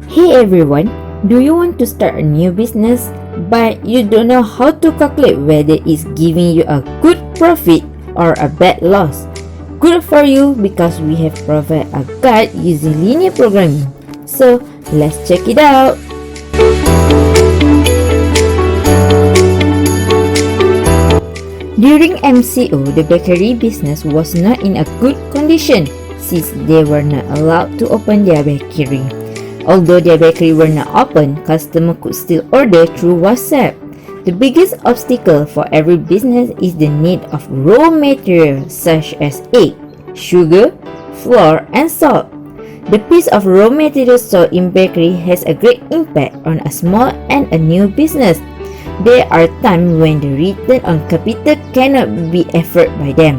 Hey everyone, do you want to start a new business but you don't know how to calculate whether it's giving you a good profit or a bad loss? Good for you because we have provided a guide using linear programming. So let's check it out. During MCO, the bakery business was not in a good condition since they were not allowed to open their bakery. Although their bakery were not open, customers could still order through WhatsApp. The biggest obstacle for every business is the need of raw materials such as egg, sugar, flour, and salt. The piece of raw materials sold in bakery has a great impact on a small and a new business. There are times when the return on capital cannot be offered by them.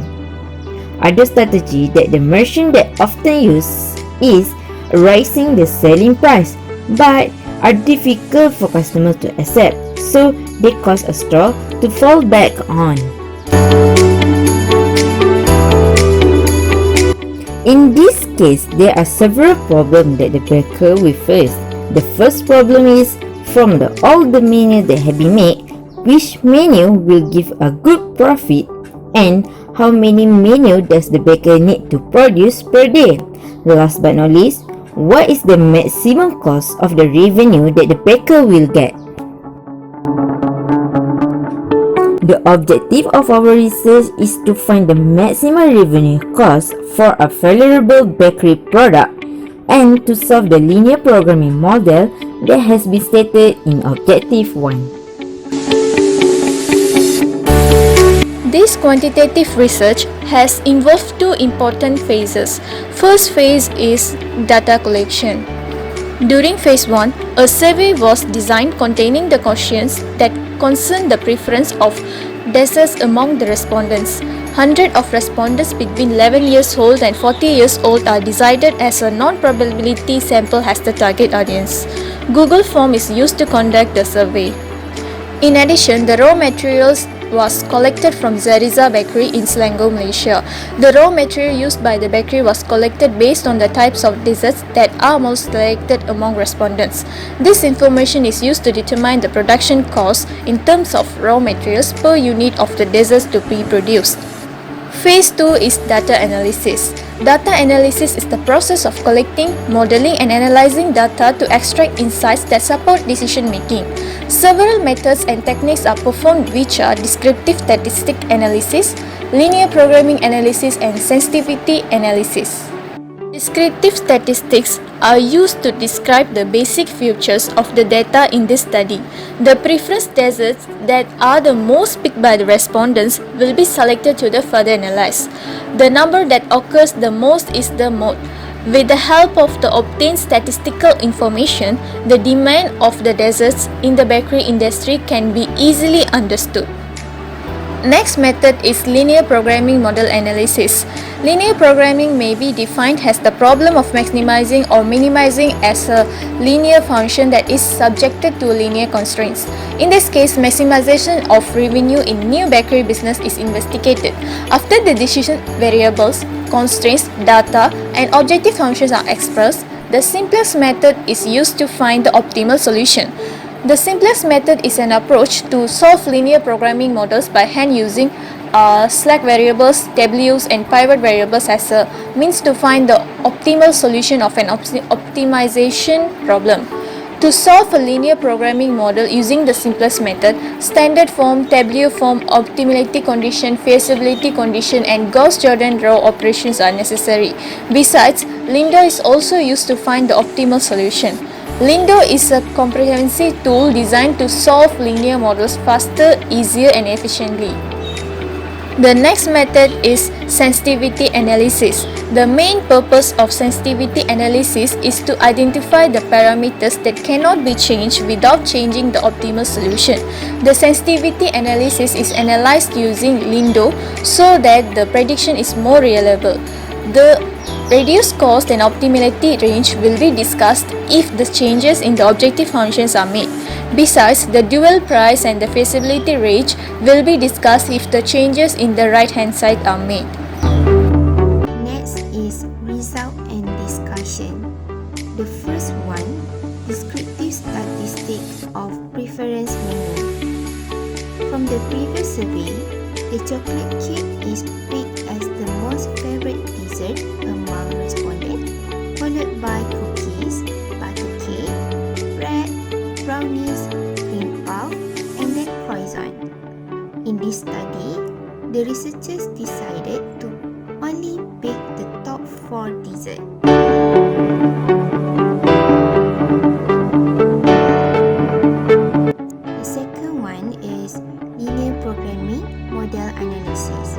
Other strategy that the merchant that often use is raising the selling price, but are difficult for customers to accept, so they cause a straw to fall back on. In this case, there are several problems that the baker will face. The first problem is, from all the menus that have been made, which menu will give a good profit, and how many menus does the baker need to produce per day. Last but not least, what is the maximum cost of the revenue that the baker will get? The objective of our research is to find the maximum revenue cost for a valuable bakery product and to solve the linear programming model that has been stated in Objective 1. This quantitative research has involved two important phases. First phase is data collection. During phase 1, a survey was designed containing the questions that concern the preference of desserts among the respondents. 100 of respondents between 11 years old and 40 years old are decided as a non-probability sample as the target audience. Google Form is used to conduct the survey. In addition, the raw materials was collected from Zariza Bakery in Selangor, Malaysia. The raw material used by the bakery was collected based on the types of desserts that are most selected among respondents. This information is used to determine the production cost in terms of raw materials per unit of the desserts to be produced. Phase 2 is data analysis. Data analysis is the process of collecting, modeling, and analyzing data to extract insights that support decision making. Several methods and techniques are performed, which are descriptive statistic analysis, linear programming analysis, and sensitivity analysis. Descriptive statistics are used to describe the basic features of the data in this study. The preference desserts that are the most picked by the respondents will be selected to the further analyze. The number that occurs the most is the mode. With the help of the obtained statistical information, the demand of the desserts in the bakery industry can be easily understood. Next method is linear programming model analysis. Linear programming may be defined as the problem of maximizing or minimizing as a linear function that is subjected to linear constraints. In this case, maximization of revenue in new bakery business is investigated. After the decision variables, constraints, data, and objective functions are expressed, the simplest method is used to find the optimal solution. The simplest method is an approach to solve linear programming models by hand using slack variables, Ws, and pivot variables as a means to find the optimal solution of an optimization problem. To solve a linear programming model using the simplest method, standard form, tabular form, optimality condition, feasibility condition, and Gauss-Jordan row operations are necessary. Besides, Lindo is also used to find the optimal solution. Lindo is a comprehensive tool designed to solve linear models faster, easier, and efficiently. The next method is sensitivity analysis. The main purpose of sensitivity analysis is to identify the parameters that cannot be changed without changing the optimal solution. The sensitivity analysis is analyzed using Lindo so that the prediction is more reliable. The reduced cost and optimality range will be discussed if the changes in the objective functions are made. Besides, the dual price and the feasibility range will be discussed if the changes in the right-hand side are made. Next is result and discussion. The first one, descriptive statistics of preference menu. From the previous survey, the chocolate cake is picked as the most favorite dessert among respondents, followed by cookies, butter cake, bread, brownies, cream puff, and then croissant. In this study, the researchers decided to only pick the top 4 desserts. The second one is linear programming model analysis.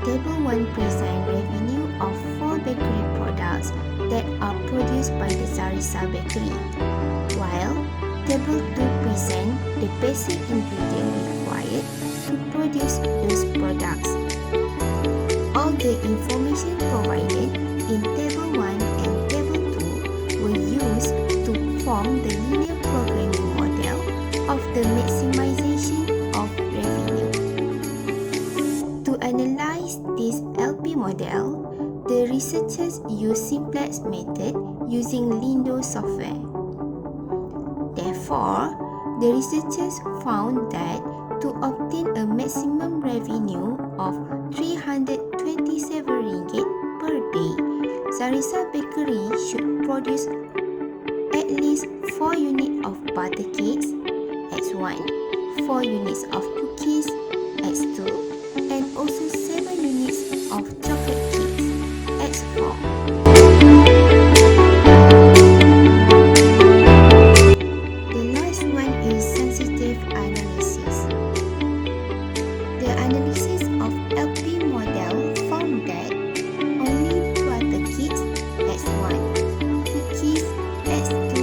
Table 1 presents revenue of 4 bakery products that are produced by the ZARISA bakery, while Table 2 presents the basic ingredients required to produce those products. All the information provided in Table 1 and Table 2 were used to form the linear programming model of the maximization of revenue. To analyze this LP model, the researchers used simplex method using Lindo software. Therefore, the researchers found that to obtain a maximum revenue of RM327 per day, ZARISA Bakery should produce at least 4 units of butter cakes, X1, 4 units of cookies, X2, and also 7 units of chocolate cakes, X4. The last one is sensitive analysis. The analysis of LP model found that only butter cakes X1, cookies X2,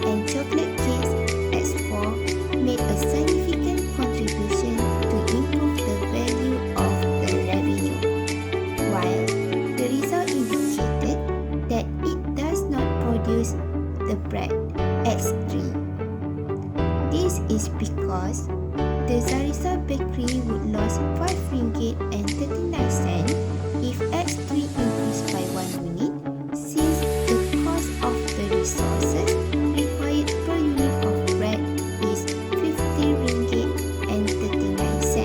and chocolate cakes X4 made a significant contribution to improve the value of the revenue, while the result indicated that it does not produce the bread X3. This is because the ZARISA bakery would lose RM5.39 if X3 increased by 1 unit, since the cost of the resources required per unit of bread is RM50.39.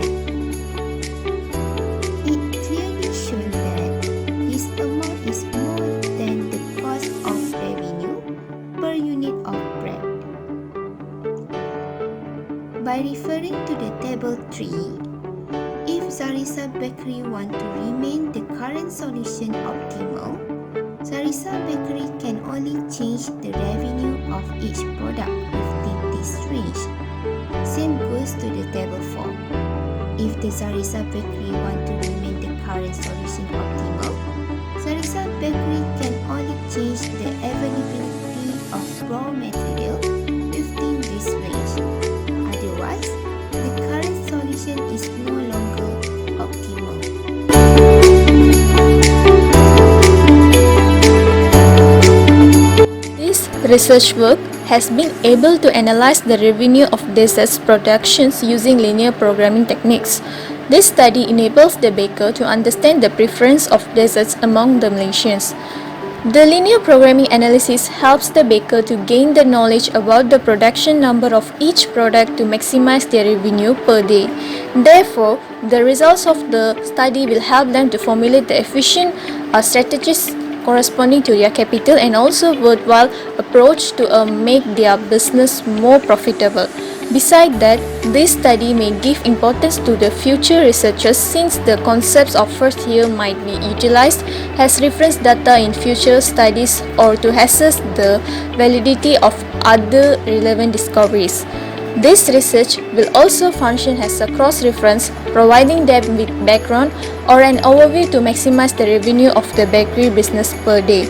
It clearly shows that this amount is more than the cost of revenue per unit of bread. By referring to the table 3, if ZARISA Bakery want to remain the current solution optimal, ZARISA Bakery can only change the revenue of each product within this range. Same goes to the table 4. If the ZARISA Bakery want to remain the current solution optimal, ZARISA Bakery can only change the availability of raw material within this range. Otherwise, the current solution is no longer optimal. This research work has been able to analyze the revenue of desserts productions using linear programming techniques. This study enables the baker to understand the preference of desserts among the Malaysians. The linear programming analysis helps the baker to gain the knowledge about the production number of each product to maximize their revenue per day. Therefore, the results of the study will help them to formulate the efficient strategies corresponding to their capital and also worthwhile approach to make their business more profitable. Besides that, this study may give importance to the future researchers since the concepts of first year might be utilized as reference data in future studies or to assess the validity of other relevant discoveries. This research will also function as a cross-reference, providing them with background or an overview to maximize the revenue of the bakery business per day.